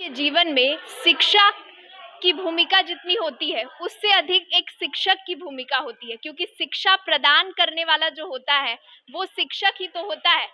के जीवन में शिक्षा की भूमिका जितनी होती है उससे अधिक एक शिक्षक की भूमिका होती है, क्योंकि शिक्षा प्रदान करने वाला जो होता है वो शिक्षक ही तो होता है।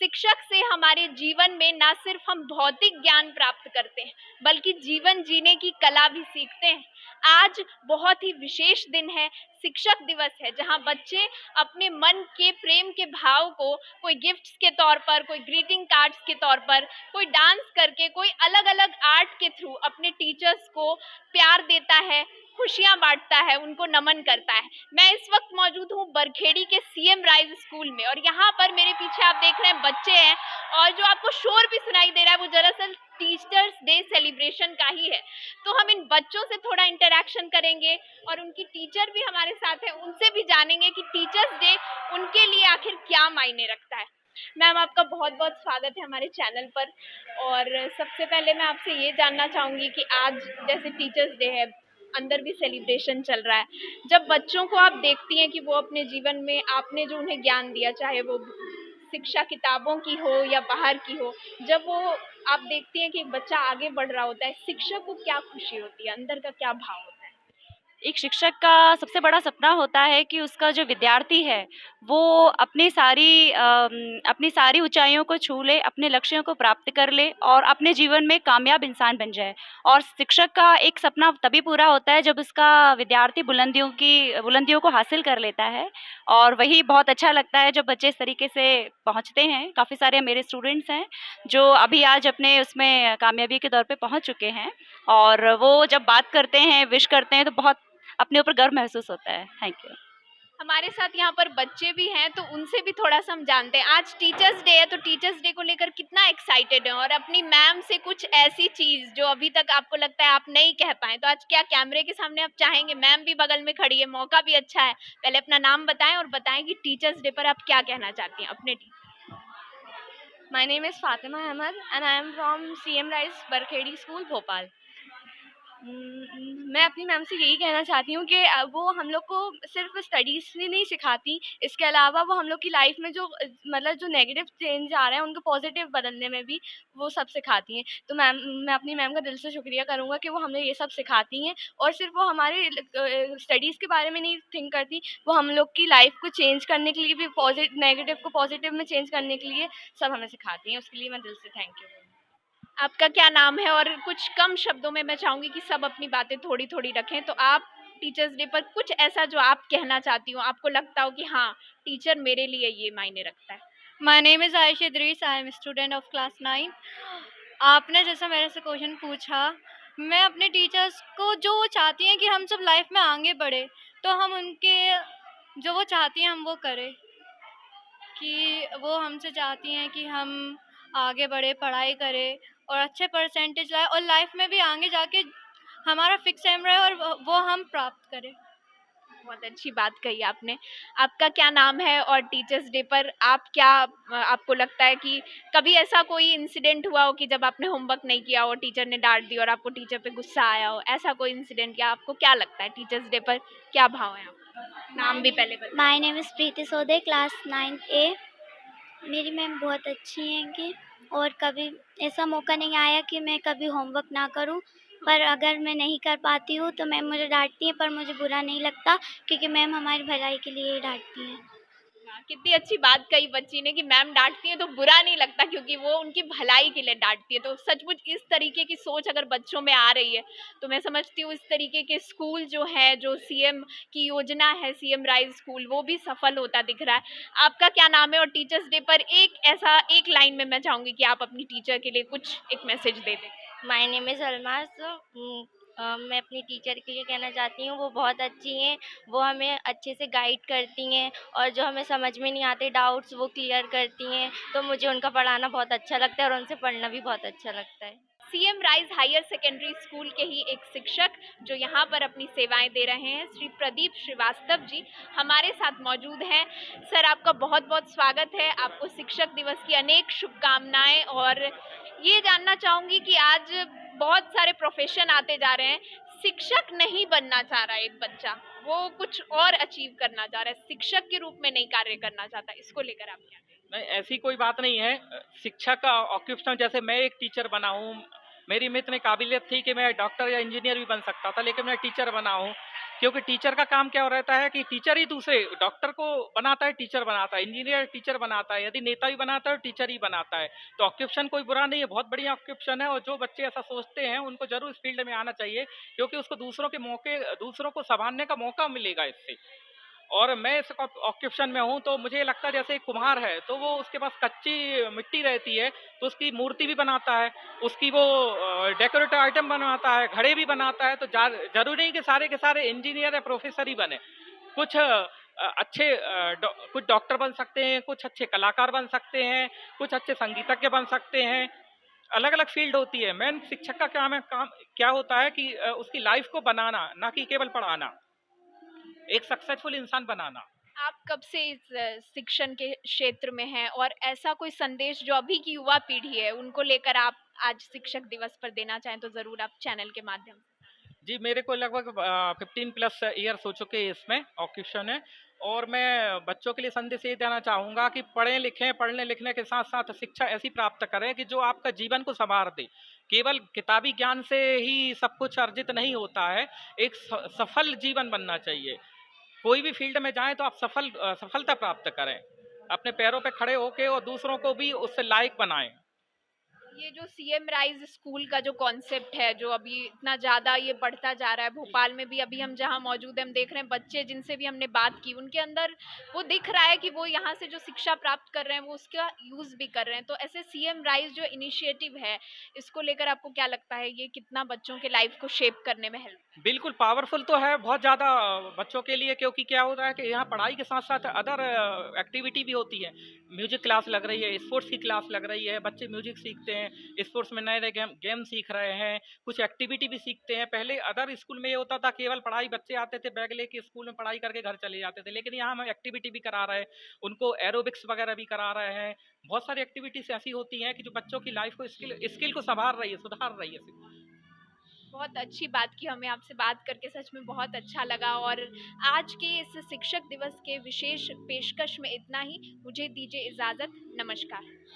शिक्षक से हमारे जीवन में ना सिर्फ हम भौतिक ज्ञान प्राप्त करते हैं बल्कि जीवन जीने की कला भी सीखते हैं। आज बहुत ही विशेष दिन है, शिक्षक दिवस है, जहां बच्चे अपने मन के प्रेम के भाव को कोई गिफ्ट्स के तौर पर, कोई ग्रीटिंग कार्ड्स के तौर पर, कोई डांस करके, कोई अलग अलग आर्ट के थ्रू अपने टीचर्स को प्यार देता है, खुशियां बांटता है, उनको नमन करता है। मैं इस वक्त मौजूद हूँ बरखेड़ी के सीएम राइज स्कूल में और यहाँ पर मेरे पीछे आप देख रहे हैं बच्चे हैं और जो आपको शोर भी सुनाई दे रहा है वो दरअसल टीचर्स डे सेलिब्रेशन का ही है। तो हम इन बच्चों से थोड़ा इंटरेक्शन करेंगे और उनकी टीचर भी हमारे साथ है, उनसे भी जानेंगे कि टीचर्स डे उनके लिए आखिर क्या मायने रखता है। मैम, आपका बहुत बहुत स्वागत है हमारे चैनल पर। और सबसे पहले मैं आपसे ये जानना चाहूँगी कि आज जैसे टीचर्स डे है, अंदर भी सेलिब्रेशन चल रहा है, जब बच्चों को आप देखती हैं कि वो अपने जीवन में आपने जो उन्हें ज्ञान दिया, चाहे वो शिक्षा किताबों की हो या बाहर की हो, जब वो आप देखती हैं कि एक बच्चा आगे बढ़ रहा होता है, शिक्षक को क्या खुशी होती है, अंदर का क्या भाव होता है? एक शिक्षक का सबसे बड़ा सपना होता है कि उसका जो विद्यार्थी है वो अपनी सारी ऊंचाइयों को छू ले, अपने लक्ष्यों को प्राप्त कर ले और अपने जीवन में कामयाब इंसान बन जाए। और शिक्षक का एक सपना तभी पूरा होता है जब उसका विद्यार्थी बुलंदियों को हासिल कर लेता है। और वही बहुत अच्छा लगता है जब बच्चे इस तरीके से पहुंचते हैं। काफ़ी सारे मेरे स्टूडेंट्स हैं जो अभी आज अपने उसमें कामयाबी के दौर पे पहुंच चुके हैं और वो जब बात करते हैं, विश करते हैं तो बहुत अपने ऊपर गर्व महसूस होता है। Thank you. हमारे साथ यहाँ पर बच्चे भी हैं तो उनसे भी थोड़ा सा हम जानते हैं। आज टीचर्स डे है तो टीचर्स डे को लेकर कितना एक्साइटेड है और अपनी मैम से कुछ ऐसी चीज जो अभी तक आपको लगता है आप नहीं कह पाए, तो आज क्या कैमरे के सामने आप चाहेंगे? मैम भी बगल में खड़ी है, मौका भी अच्छा है, पहले अपना नाम बताएं और बताएं कि टीचर्स डे पर आप क्या कहना चाहती हैं अपने teacher. My name is Fatima Ahmed and I am from CM Rice Barkhedi School, Bhopal. मैं अपनी मैम से यही कहना चाहती हूँ कि वो हम लोग को सिर्फ स्टडीज़ ही नहीं सिखाती, इसके अलावा वो हम लोग की लाइफ में जो मतलब जो नेगेटिव चेंज आ रहे हैं उनको पॉजिटिव बदलने में भी वो सब सिखाती हैं। तो मैम, मैं अपनी मैम का दिल से शुक्रिया करूँगा कि वो हमें ये सब सिखाती हैं और सिर्फ वो हमारे स्टडीज़ के बारे में नहीं थिंक करती, वो हम लोग की लाइफ को चेंज करने के लिए भी नेगेटिव को पॉजिटिव में चेंज करने के लिए सब हमें सिखाती हैं। उसके लिए मैं दिल से थैंक यू। आपका क्या नाम है? और कुछ कम शब्दों में मैं चाहूंगी कि सब अपनी बातें थोड़ी थोड़ी रखें, तो आप टीचर्स डे पर कुछ ऐसा जो आप कहना चाहती हो, आपको लगता हो कि हाँ, टीचर मेरे लिए ये मायने रखता है। My name is Aisha Idris. I am a student of class 9. आपने जैसा मेरे से क्वेश्चन पूछा, मैं अपने टीचर्स को जो वो चाहती हैं कि हम सब लाइफ में आगे बढ़े, तो हम उनके जो वो चाहती हैं हम वो करें। कि वो हमसे चाहती हैं कि हम आगे बढ़े, पढ़ाई करें और अच्छे परसेंटेज लाएँ और लाइफ में भी आगे जाके हमारा फिक्स एम रहे और वो हम प्राप्त करें। बहुत अच्छी बात कही आपने। आपका क्या नाम है और टीचर्स डे पर आप क्या आपको लगता है कि कभी ऐसा कोई इंसिडेंट हुआ हो कि जब आपने होमवर्क नहीं किया हो, टीचर ने डांट दी और आपको टीचर पे गुस्सा आया हो, ऐसा कोई इंसिडेंट? या आपको क्या लगता है टीचर्स डे पर क्या भाव है आपका? नाम भी पहले बताइए। My name is Preeti Sode, class 9th ए। मेरी मैम बहुत अच्छी हैं कि और कभी ऐसा मौका नहीं आया कि मैं कभी होमवर्क ना करूं, पर अगर मैं नहीं कर पाती हूँ तो मैम मुझे डांटती हैं, पर मुझे बुरा नहीं लगता क्योंकि मैम हमारी भलाई के लिए ही डांटती हैं। हाँ, कितनी अच्छी बात कही बच्ची ने कि मैम डांटती है तो बुरा नहीं लगता क्योंकि वो उनकी भलाई के लिए डांटती है। तो सचमुच इस तरीके की सोच अगर बच्चों में आ रही है तो मैं समझती हूँ इस तरीके के स्कूल जो है, जो सीएम की योजना है, सीएम राइज स्कूल, वो भी सफल होता दिख रहा है। आपका क्या नाम है? और टीचर्स डे पर एक लाइन में मैं चाहूंगी कि आप अपनी टीचर के लिए कुछ एक मैसेज दे दें। My name is Almas. मैं अपनी टीचर के लिए कहना चाहती हूँ वो बहुत अच्छी हैं, वो हमें अच्छे से गाइड करती हैं और जो हमें समझ में नहीं आते डाउट्स वो क्लियर करती हैं, तो मुझे उनका पढ़ाना बहुत अच्छा लगता है और उनसे पढ़ना भी बहुत अच्छा लगता है। CM rise higher secondary school के ही एक शिक्षक जो यहाँ पर अपनी सेवाएं दे रहे हैं, श्री प्रदीप श्रीवास्तव जी हमारे साथ मौजूद हैं। सर, आपका बहुत बहुत स्वागत है। आपको शिक्षक दिवस की अनेक शुभकामनाएं। और ये जानना चाहूंगी कि आज बहुत सारे प्रोफेशन आते जा रहे हैं, शिक्षक नहीं बनना चाह रहा है एक बच्चा, वो कुछ और अचीव करना चाह रहा है, शिक्षक के रूप में नहीं कार्य करना चाहता, इसको लेकर आप क्या? नहीं, ऐसी कोई बात नहीं है। शिक्षा का ऑक्यूपेशन, जैसे मैं एक टीचर बना हूँ, मेरी में इतनी काबिलियत थी कि मैं डॉक्टर या इंजीनियर भी बन सकता था, लेकिन मैं टीचर बना हूँ। क्योंकि टीचर का काम क्या रहता है कि टीचर ही दूसरे डॉक्टर को बनाता है, टीचर बनाता है, इंजीनियर टीचर बनाता है, यदि नेता भी बनाता है टीचर ही बनाता है। तो ऑक्यूपेशन कोई बुरा नहीं है, बहुत बढ़िया ऑक्यूपेशन है, और जो बच्चे ऐसा सोचते हैं उनको जरूर इस फील्ड में आना चाहिए, क्योंकि उसको दूसरों को संभालने का मौका मिलेगा इससे। और मैं इस ऑक्यूपेशन में हूँ, तो मुझे लगता है जैसे एक कुम्हार है, तो वो उसके पास कच्ची मिट्टी रहती है, तो उसकी मूर्ति भी बनाता है, उसकी वो डेकोरेटिव आइटम बनवाता है, घड़े भी बनाता है। तो जरूरी नहीं कि सारे के सारे इंजीनियर या प्रोफेसर ही बने। कुछ कुछ डॉक्टर बन सकते हैं, कुछ अच्छे कलाकार बन सकते हैं, कुछ अच्छे संगीतज्ञ बन सकते हैं। अलग अलग फील्ड होती है। मेन शिक्षक का काम क्या होता है कि उसकी लाइफ को बनाना, ना कि केवल पढ़ाना, एक सक्सेसफुल इंसान बनाना। आप कब से इस शिक्षण के क्षेत्र में हैं और ऐसा कोई संदेश जो अभी की युवा पीढ़ी है उनको लेकर आप आज शिक्षक दिवस पर देना चाहें तो जरूर आप चैनल के माध्यम से। जी, मेरे को लगभग 15 प्लस ईयर्स हो चुके हैं इसमें ऑक्यूपेशन है, और मैं बच्चों के लिए संदेश ये देना चाहूँगा कि पढ़ें लिखें, पढ़ने लिखने के साथ साथ शिक्षा ऐसी प्राप्त करें कि जो आपका जीवन को संवार दे। केवल किताबी ज्ञान से ही सब कुछ अर्जित नहीं होता है, एक सफल जीवन बनना चाहिए। कोई भी फील्ड में जाएं तो आप सफलता प्राप्त करें, अपने पैरों पे खड़े होके, और दूसरों को भी उससे लायक बनाएं। ये जो सीएम राइज स्कूल का जो कॉन्सेप्ट है जो अभी इतना ज़्यादा ये बढ़ता जा रहा है, भोपाल में भी अभी हम जहाँ मौजूद हैं हम देख रहे हैं बच्चे जिनसे भी हमने बात की उनके अंदर वो दिख रहा है कि वो यहाँ से जो शिक्षा प्राप्त कर रहे हैं वो उसका यूज़ भी कर रहे हैं। तो ऐसे सीएम राइज जो इनिशिएटिव है इसको लेकर आपको क्या लगता है, ये कितना बच्चों के लाइफ को शेप करने में हेल्प? बिल्कुल पावरफुल तो है बहुत ज़्यादा बच्चों के लिए, क्योंकि क्या होता है कि यहाँ पढ़ाई के साथ साथ अदर एक्टिविटी भी होती है। म्यूजिक क्लास लग रही है, स्पोर्ट्स की क्लास लग रही है, बच्चे म्यूजिक सीखते हैं, स्पोर्ट्स में नए नए गेम सीख रहे हैं, कुछ एक्टिविटी भी सीखते हैं। पहले अदर स्कूल में ये होता था केवल पढ़ाई, बच्चे आते थे बैग लेके स्कूल में पढ़ाई करके घर चले जाते थे, लेकिन यहाँ हम एक्टिविटी भी करा रहे हैं, उनको एरोबिक्स वगैरह भी करा रहे हैं। बहुत सारी एक्टिविटीज ऐसी होती हैं कि जो बच्चों की लाइफ को स्किल को संवार रही है, सुधार रही है। बहुत अच्छी बात की, हमें आपसे बात करके सच में बहुत अच्छा लगा। और आज के इस शिक्षक दिवस के विशेष पेशकश में इतना ही। मुझे दीजिए इजाज़त। नमस्कार।